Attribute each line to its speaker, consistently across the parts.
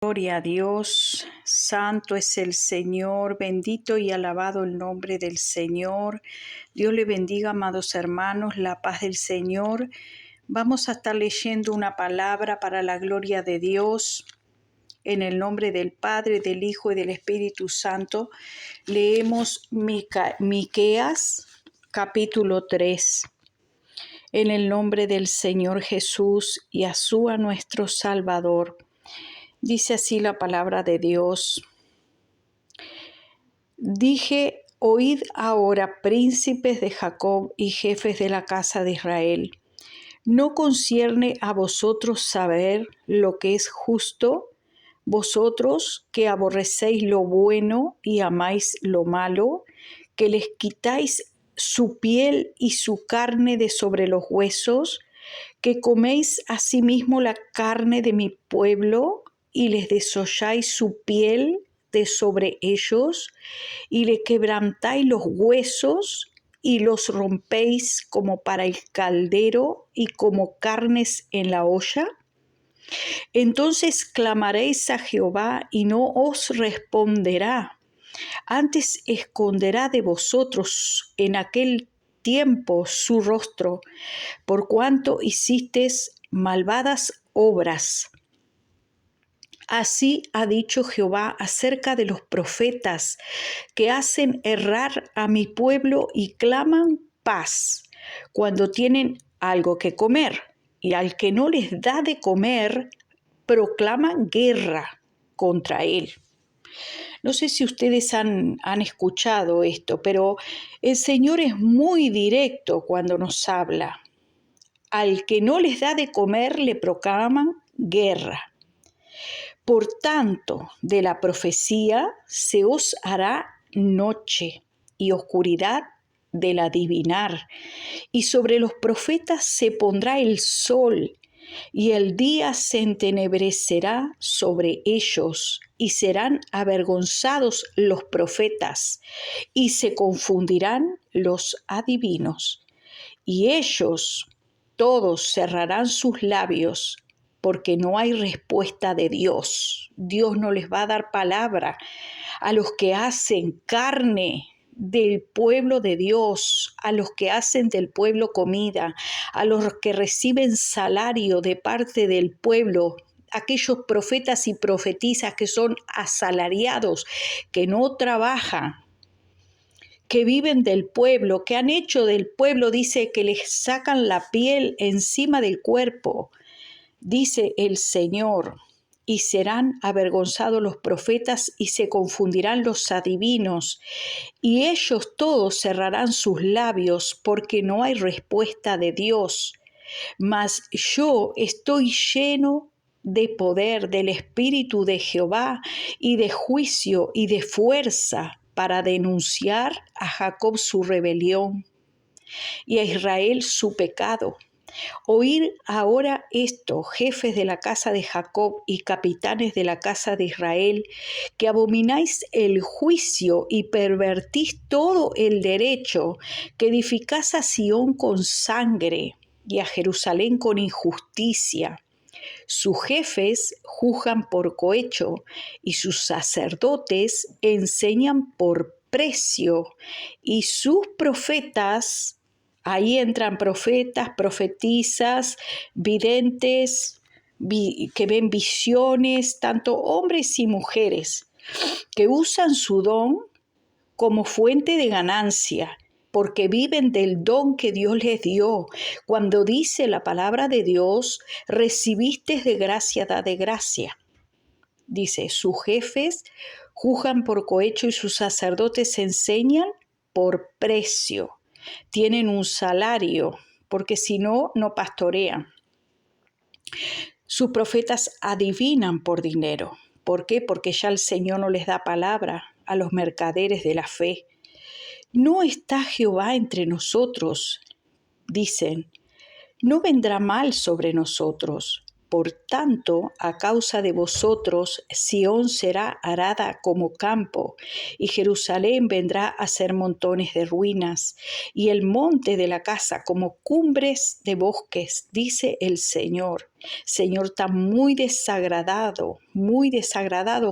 Speaker 1: Gloria a Dios, santo es el Señor, bendito y alabado el nombre del Señor. Dios le bendiga, amados hermanos, la paz del Señor. Vamos a estar leyendo una palabra para la gloria de Dios. En el nombre del Padre, del Hijo y del Espíritu Santo, leemos Miqueas, capítulo 3. En el nombre del Señor Jesús, y a nuestro Salvador. Dice así la palabra de Dios. Dije, oíd ahora, príncipes de Jacob y jefes de la casa de Israel. ¿No concierne a vosotros saber lo que es justo? Vosotros que aborrecéis lo bueno y amáis lo malo, que les quitáis su piel y su carne de sobre los huesos, que coméis asimismo la carne de mi pueblo, y les desolláis su piel de sobre ellos, y le quebrantáis los huesos, y los rompéis como para el caldero, y como carnes en la olla. Entonces clamaréis a Jehová, y no os responderá. Antes esconderá de vosotros en aquel tiempo su rostro, por cuanto hicisteis malvadas obras. Así ha dicho Jehová acerca de los profetas que hacen errar a mi pueblo y claman paz cuando tienen algo que comer, y al que no les da de comer, proclaman guerra contra él. No sé si ustedes han escuchado esto, pero el Señor es muy directo cuando nos habla. Al que no les da de comer le proclaman guerra. Por tanto, de la profecía se os hará noche y oscuridad del adivinar, y sobre los profetas se pondrá el sol, y el día se entenebrecerá sobre ellos, y serán avergonzados los profetas, y se confundirán los adivinos, y ellos todos cerrarán sus labios, porque no hay respuesta de Dios. Dios no les va a dar palabra a los que hacen carne del pueblo de Dios, a los que hacen del pueblo comida, a los que reciben salario de parte del pueblo, aquellos profetas y profetisas que son asalariados, que no trabajan, que viven del pueblo, que han hecho del pueblo, dice que les sacan la piel encima del cuerpo. Dice el Señor, y serán avergonzados los profetas y se confundirán los adivinos, y ellos todos cerrarán sus labios porque no hay respuesta de Dios. Mas yo estoy lleno de poder del Espíritu de Jehová y de juicio y de fuerza para denunciar a Jacob su rebelión y a Israel su pecado. Oír ahora esto, jefes de la casa de Jacob y capitanes de la casa de Israel, que abomináis el juicio y pervertís todo el derecho, que edificás a Sión con sangre y a Jerusalén con injusticia. Sus jefes juzgan por cohecho y sus sacerdotes enseñan por precio, y sus profetas, ahí entran profetas, profetisas, videntes, que ven visiones, tanto hombres y mujeres, que usan su don como fuente de ganancia, porque viven del don que Dios les dio. Cuando dice la palabra de Dios, recibiste de gracia, da de gracia. Dice, sus jefes juzgan por cohecho y sus sacerdotes enseñan por precio. Tienen un salario, porque si no, no pastorean. Sus profetas adivinan por dinero. ¿Por qué? Porque ya el Señor no les da palabra a los mercaderes de la fe. ¿No está Jehová entre nosotros? Dicen, no vendrá mal sobre nosotros. Por tanto, a causa de vosotros, Sión será arada como campo, y Jerusalén vendrá a ser montones de ruinas, y el monte de la casa como cumbres de bosques, dice el Señor. Señor, está muy desagradado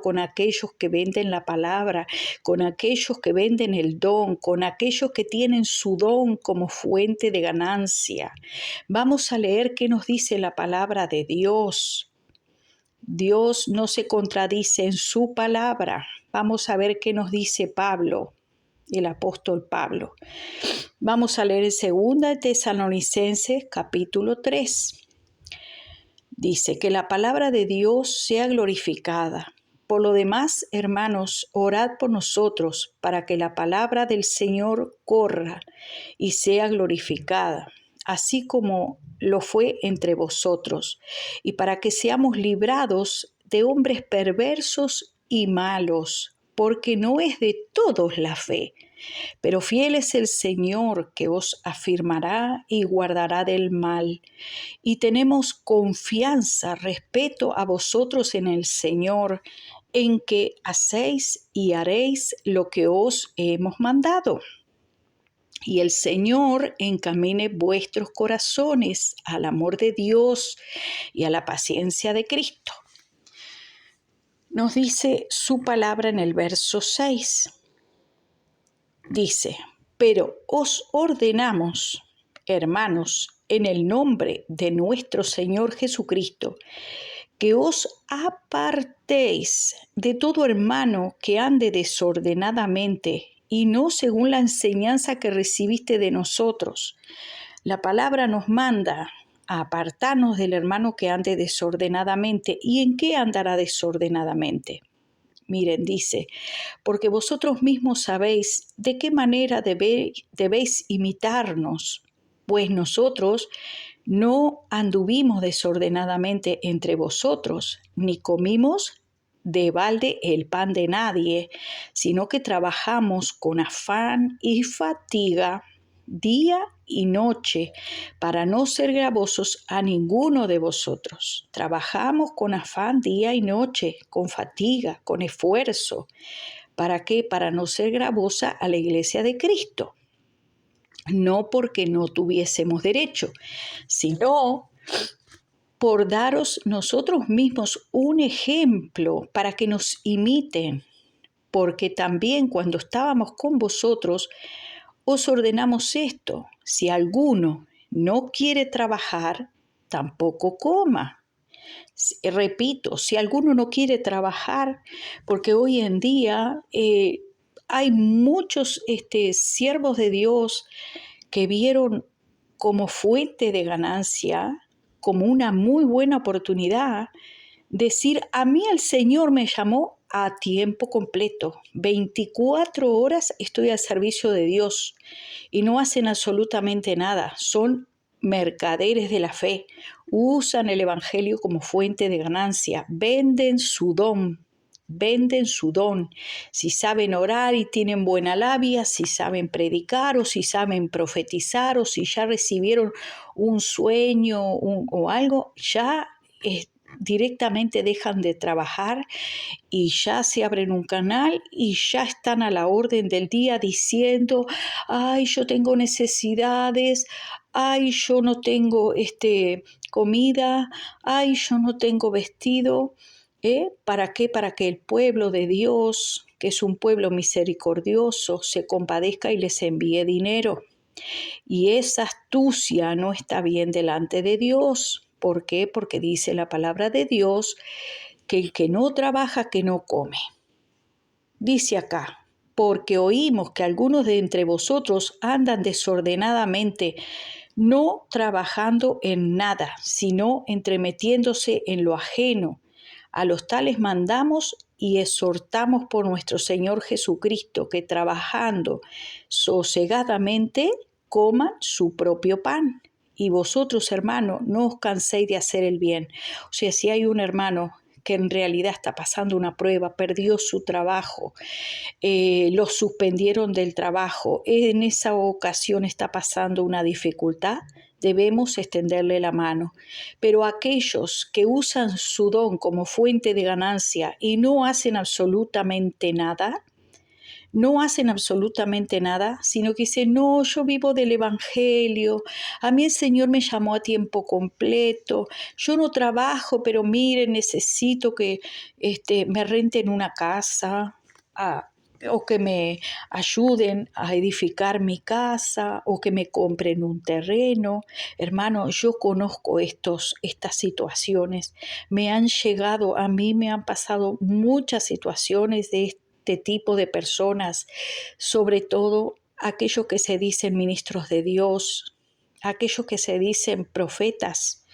Speaker 1: con aquellos que venden la palabra, con aquellos que venden el don, con aquellos que tienen su don como fuente de ganancia. Vamos a leer qué nos dice la palabra de Dios. Dios no se contradice en su palabra. Vamos a ver qué nos dice Pablo, el apóstol Pablo. Vamos a leer en 2 Tesalonicenses capítulo 3. Dice que la palabra de Dios sea glorificada. Por lo demás, hermanos, orad por nosotros para que la palabra del Señor corra y sea glorificada, así como lo fue entre vosotros, y para que seamos librados de hombres perversos y malos, porque no es de todos la fe. Pero fiel es el Señor que os afirmará y guardará del mal. Y tenemos confianza, respeto a vosotros en el Señor, en que hacéis y haréis lo que os hemos mandado. Y el Señor encamine vuestros corazones al amor de Dios y a la paciencia de Cristo. Nos dice su palabra en el verso 6. Dice, pero os ordenamos, hermanos, en el nombre de nuestro Señor Jesucristo, que os apartéis de todo hermano que ande desordenadamente y no según la enseñanza que recibiste de nosotros. La palabra nos manda a apartarnos del hermano que ande desordenadamente. ¿Y en qué andará desordenadamente? Miren, dice, porque vosotros mismos sabéis de qué manera debéis imitarnos, pues nosotros no anduvimos desordenadamente entre vosotros, ni comimos de balde el pan de nadie, sino que trabajamos con afán y fatiga día y noche, para no ser gravosos a ninguno de vosotros. Trabajamos con afán día y noche, con fatiga, con esfuerzo. ¿Para qué? Para no ser gravosa a la iglesia de Cristo. No porque no tuviésemos derecho, sino por daros nosotros mismos un ejemplo para que nos imiten, porque también cuando estábamos con vosotros os ordenamos esto: si alguno no quiere trabajar, tampoco coma. Repito, si alguno no quiere trabajar, porque hoy en día hay muchos siervos de Dios que vieron como fuente de ganancia, como una muy buena oportunidad, decir, a mí el Señor me llamó a tiempo completo, 24 horas estoy al servicio de Dios, y no hacen absolutamente nada, son mercaderes de la fe, usan el Evangelio como fuente de ganancia, venden su don. Si saben orar y tienen buena labia, si saben predicar o si saben profetizar o si ya recibieron un sueño o algo, ya directamente dejan de trabajar y ya se abren un canal y ya están a la orden del día diciendo, ay, yo tengo necesidades, ay, yo no tengo comida, ay, yo no tengo vestido. ¿Para qué? Para que el pueblo de Dios, que es un pueblo misericordioso, se compadezca y les envíe dinero. Y esa astucia no está bien delante de Dios. ¿Por qué? Porque dice la palabra de Dios que el que no trabaja, que no come. Dice acá, porque oímos que algunos de entre vosotros andan desordenadamente, no trabajando en nada, sino entremetiéndose en lo ajeno. A los tales mandamos y exhortamos por nuestro Señor Jesucristo que trabajando sosegadamente coman su propio pan. Y vosotros, hermanos, no os canséis de hacer el bien. O sea, si hay un hermano que en realidad está pasando una prueba, perdió su trabajo, lo suspendieron del trabajo, en esa ocasión está pasando una dificultad, debemos extenderle la mano. Pero aquellos que usan su don como fuente de ganancia y no hacen absolutamente nada, no hacen absolutamente nada, sino que dicen, no, yo vivo del Evangelio, a mí el Señor me llamó a tiempo completo, yo no trabajo, pero mire, necesito que me renten una casa, o que me ayuden a edificar mi casa, o que me compren un terreno. Hermano, yo conozco estas situaciones, me han llegado, a mí me han pasado muchas situaciones de este tipo de personas, sobre todo aquellos que se dicen ministros de Dios, aquellos que se dicen profetas,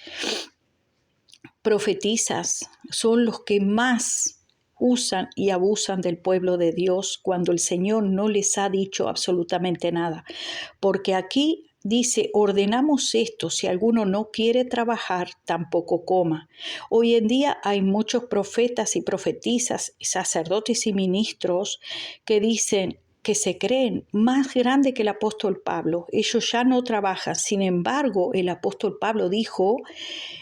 Speaker 1: profetizas, son los que más usan y abusan del pueblo de Dios cuando el Señor no les ha dicho absolutamente nada. Porque aquí dice, ordenamos esto, si alguno no quiere trabajar, tampoco coma. Hoy en día hay muchos profetas y profetizas, sacerdotes y ministros que dicen que se creen más grande que el apóstol Pablo. Ellos ya no trabajan. Sin embargo, el apóstol Pablo dijo,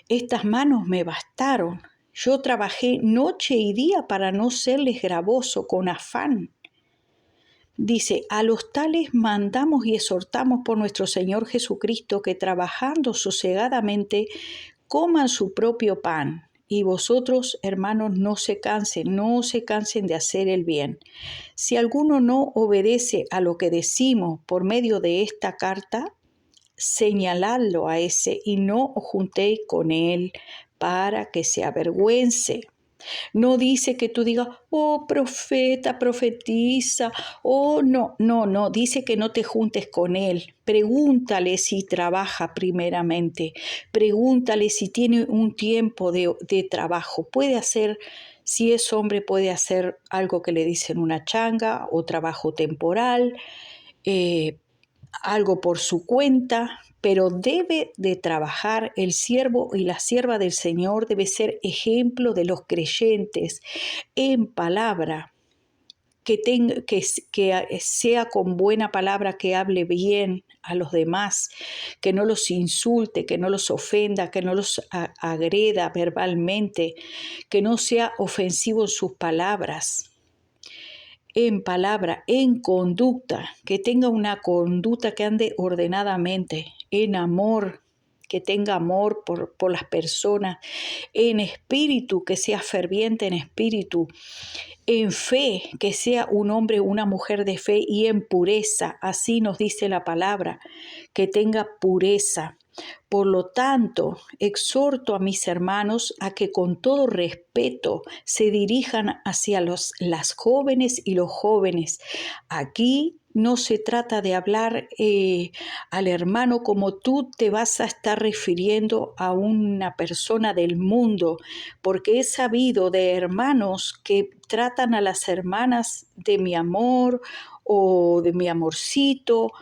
Speaker 1: estas manos me bastaron. Yo trabajé noche y día para no serles gravoso con afán. Dice, a los tales mandamos y exhortamos por nuestro Señor Jesucristo que trabajando sosegadamente coman su propio pan. Y vosotros, hermanos, no se cansen de hacer el bien. Si alguno no obedece a lo que decimos por medio de esta carta, señaladlo a ese y no os juntéis con él para que se avergüence. No dice que tú digas, oh profeta, profetiza, oh no, dice que no te juntes con él. Pregúntale si trabaja primeramente, pregúntale si tiene un tiempo de trabajo. Puede hacer, si es hombre, puede hacer algo que le dicen una changa o trabajo temporal, algo por su cuenta, pero debe de trabajar. El siervo y la sierva del Señor debe ser ejemplo de los creyentes en palabra, que sea con buena palabra, que hable bien a los demás, que no los insulte, que no los ofenda, que no los agreda verbalmente, que no sea ofensivo en sus palabras, en palabra, en conducta, que tenga una conducta que ande ordenadamente, en amor, que tenga amor por las personas, en espíritu, que sea ferviente en espíritu, en fe, que sea un hombre o una mujer de fe, y en pureza, así nos dice la palabra, que tenga pureza. Por lo tanto, exhorto a mis hermanos a que con todo respeto se dirijan hacia las jóvenes y los jóvenes. Aquí no se trata de hablar al hermano como tú te vas a estar refiriendo a una persona del mundo, porque he sabido de hermanos que tratan a las hermanas de mi amor o de mi amorcito,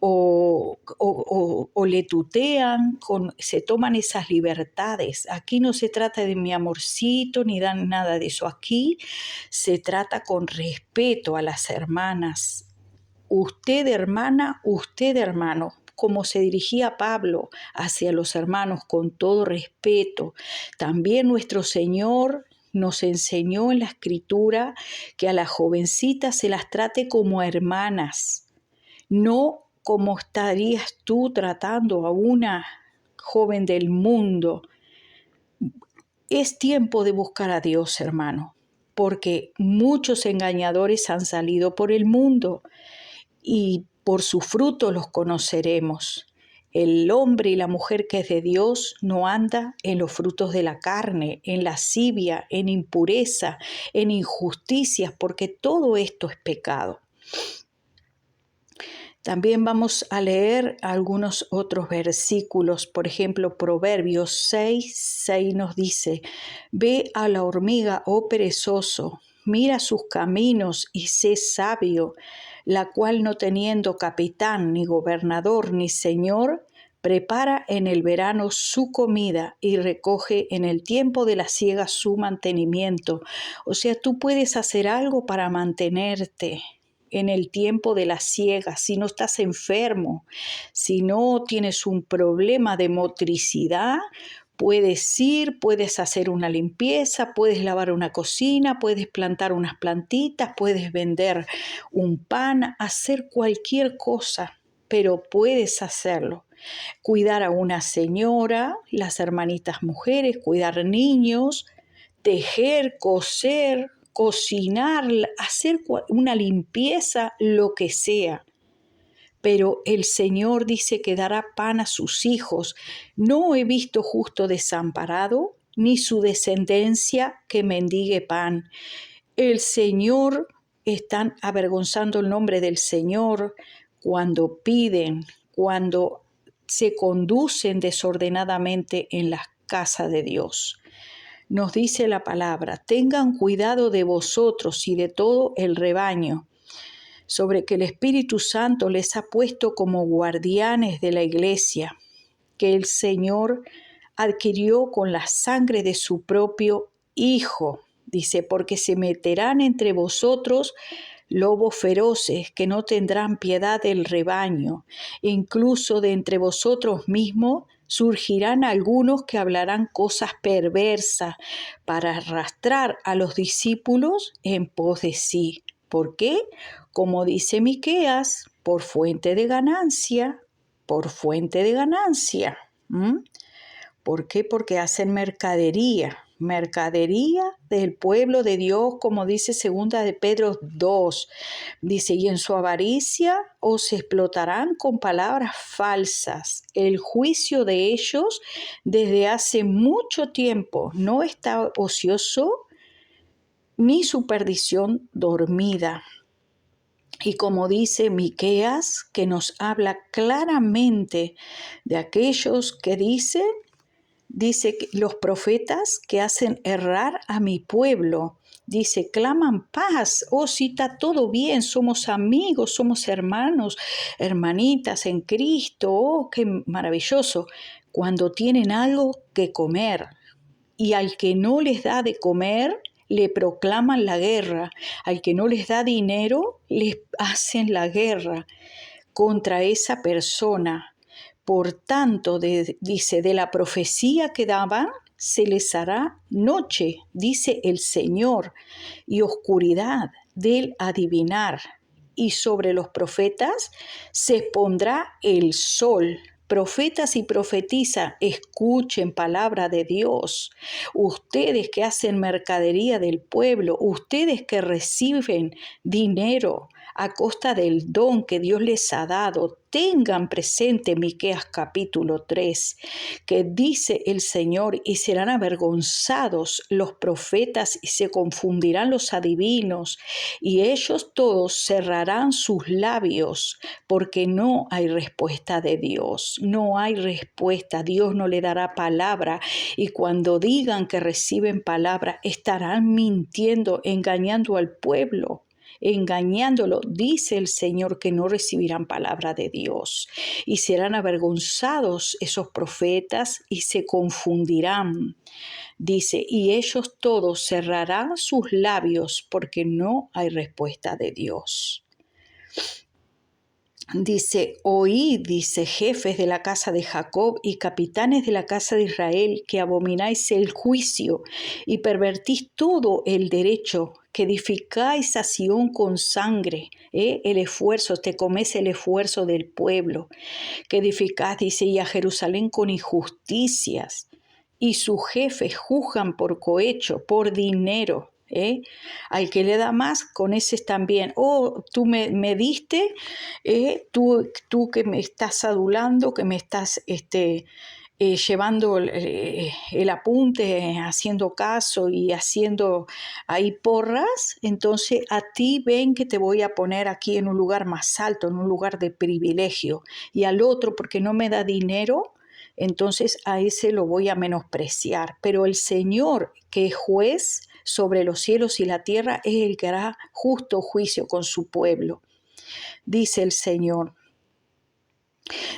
Speaker 1: o le tutean, se toman esas libertades. Aquí no se trata de mi amorcito ni dan nada de eso. Aquí se trata con respeto a las hermanas. Usted hermana, usted hermano, como se dirigía Pablo hacia los hermanos con todo respeto. También nuestro Señor nos enseñó en la Escritura que a las jovencitas se las trate como hermanas, no como estarías tú tratando a una joven del mundo. Es tiempo de buscar a Dios, hermano, porque muchos engañadores han salido por el mundo y por su fruto los conoceremos. El hombre y la mujer que es de Dios no anda en los frutos de la carne, en lascivia, en impureza, en injusticias, porque todo esto es pecado. También vamos a leer algunos otros versículos. Por ejemplo, Proverbios 6:6 nos dice, ve a la hormiga, oh perezoso, mira sus caminos y sé sabio, la cual no teniendo capitán, ni gobernador, ni señor, prepara en el verano su comida y recoge en el tiempo de la siega su mantenimiento. O sea, tú puedes hacer algo para mantenerte en el tiempo de la siega, si no estás enfermo, si no tienes un problema de motricidad, puedes ir, puedes hacer una limpieza, puedes lavar una cocina, puedes plantar unas plantitas, puedes vender un pan, hacer cualquier cosa, pero puedes hacerlo. Cuidar a una señora, las hermanitas mujeres, cuidar niños, tejer, coser, cocinar, hacer una limpieza, lo que sea. Pero el Señor dice que dará pan a sus hijos. No he visto justo desamparado, ni su descendencia que mendigue pan. El Señor, están avergonzando el nombre del Señor cuando piden, cuando se conducen desordenadamente en la casa de Dios. Nos dice la palabra: tengan cuidado de vosotros y de todo el rebaño, sobre que el Espíritu Santo les ha puesto como guardianes de la iglesia, que el Señor adquirió con la sangre de su propio Hijo. Dice, porque se meterán entre vosotros lobos feroces que no tendrán piedad del rebaño. Incluso de entre vosotros mismos surgirán algunos que hablarán cosas perversas para arrastrar a los discípulos en pos de sí. ¿Por qué? Como dice Miqueas, por fuente de ganancia, por fuente de ganancia. ¿Por qué? Porque hacen mercadería del pueblo de Dios, como dice segunda de Pedro 2. Dice, y en su avaricia os explotarán con palabras falsas. El juicio de ellos desde hace mucho tiempo no está ocioso, ni su perdición dormida. Y como dice Miqueas, que nos habla claramente de aquellos que dice que los profetas que hacen errar a mi pueblo. Dice, claman paz. Oh, sí, está todo bien, somos amigos, somos hermanos, hermanitas en Cristo. Oh, qué maravilloso. Cuando tienen algo que comer y al que no les da de comer, le proclaman la guerra. Al que no les da dinero, les hacen la guerra contra esa persona. Por tanto, dice, de la profecía que daban, se les hará noche, dice el Señor, y oscuridad del adivinar. Y sobre los profetas se pondrá el sol. Profetas y profetizas, escuchen palabra de Dios. Ustedes que hacen mercadería del pueblo, ustedes que reciben dinero a costa del don que Dios les ha dado, tengan presente Miqueas capítulo 3, que dice el Señor, y serán avergonzados los profetas y se confundirán los adivinos, y ellos todos cerrarán sus labios, porque no hay respuesta de Dios, no hay respuesta, Dios no le dará palabra, y cuando digan que reciben palabra, estarán mintiendo, engañando al pueblo. Engañándolo, dice el Señor que no recibirán palabra de Dios y serán avergonzados esos profetas y se confundirán. Dice, y ellos todos cerrarán sus labios porque no hay respuesta de Dios. Dice, oíd, dice, jefes de la casa de Jacob y capitanes de la casa de Israel, que abomináis el juicio y pervertís todo el derecho, que edificáis a Sión con sangre, el esfuerzo, te comes el esfuerzo del pueblo, que edificás, dice, y a Jerusalén con injusticias, y sus jefes juzgan por cohecho, por dinero. Al que le da más, con ese también. Oh, tú me diste, tú que me estás adulando, que me estás llevando el apunte, haciendo caso y haciendo ahí porras, entonces a ti ven que te voy a poner aquí en un lugar más alto, en un lugar de privilegio. Y al otro, porque no me da dinero, entonces a ese lo voy a menospreciar. Pero el Señor, que es juez sobre los cielos y la tierra, es el que hará justo juicio con su pueblo. Dice el Señor.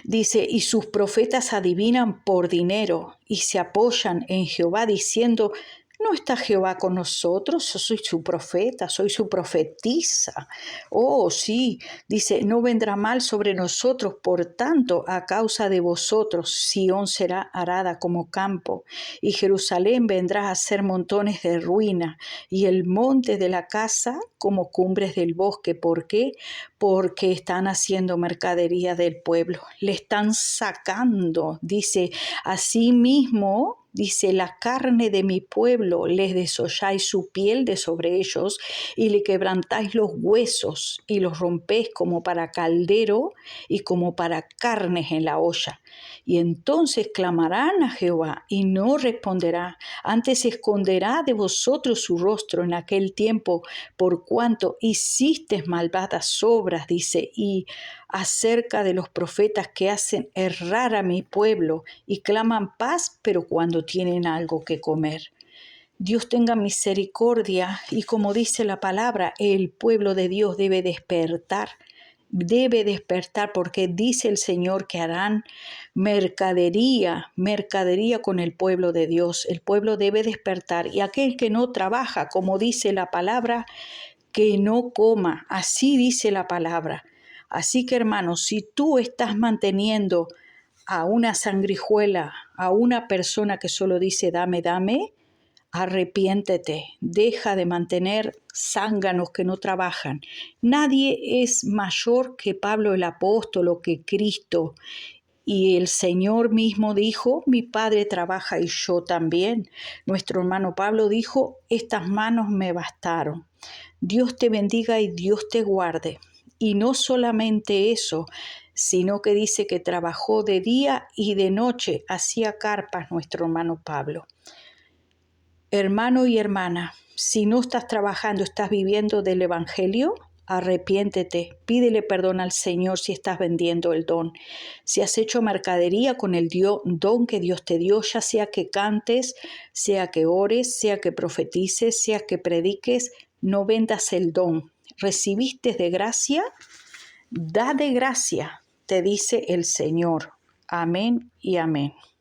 Speaker 1: Dice, y sus profetas adivinan por dinero y se apoyan en Jehová diciendo, ¿No está Jehová con nosotros? Yo soy su profeta, soy su profetisa. Oh, sí, dice, no vendrá mal sobre nosotros, por tanto, a causa de vosotros, Sión será arada como campo, y Jerusalén vendrá a ser montones de ruina, y el monte de la casa como cumbres del bosque. ¿Por qué? Porque están haciendo mercadería del pueblo, le están sacando, dice, así mismo. Dice, la carne de mi pueblo les desolláis su piel de sobre ellos y le quebrantáis los huesos y los rompéis como para caldero y como para carnes en la olla. Y entonces clamarán a Jehová y no responderá, antes esconderá de vosotros su rostro en aquel tiempo, por cuanto hicisteis malvadas obras, dice, y acerca de los profetas que hacen errar a mi pueblo y claman paz, pero cuando tienen algo que comer. Dios tenga misericordia y como dice la palabra, el pueblo de Dios debe despertar porque dice el Señor que harán mercadería con el pueblo de Dios. El pueblo debe despertar y aquel que no trabaja, como dice la palabra, que no coma, así dice la palabra. Así que hermanos, si tú estás manteniendo a una sangrijuela, a una persona que solo dice dame, dame, arrepiéntete, deja de mantener zánganos que no trabajan. Nadie es mayor que Pablo el apóstol o que Cristo. Y el Señor mismo dijo, mi Padre trabaja y yo también. Nuestro hermano Pablo dijo, estas manos me bastaron. Dios te bendiga y Dios te guarde. Y no solamente eso, sino que dice que trabajó de día y de noche, hacía carpas nuestro hermano Pablo. Hermano y hermana, si no estás trabajando, estás viviendo del Evangelio, arrepiéntete, pídele perdón al Señor si estás vendiendo el don. Si has hecho mercadería con el don que Dios te dio, ya sea que cantes, sea que ores, sea que profetices, sea que prediques, no vendas el don. ¿Recibiste de gracia? Da de gracia, te dice el Señor. Amén y amén.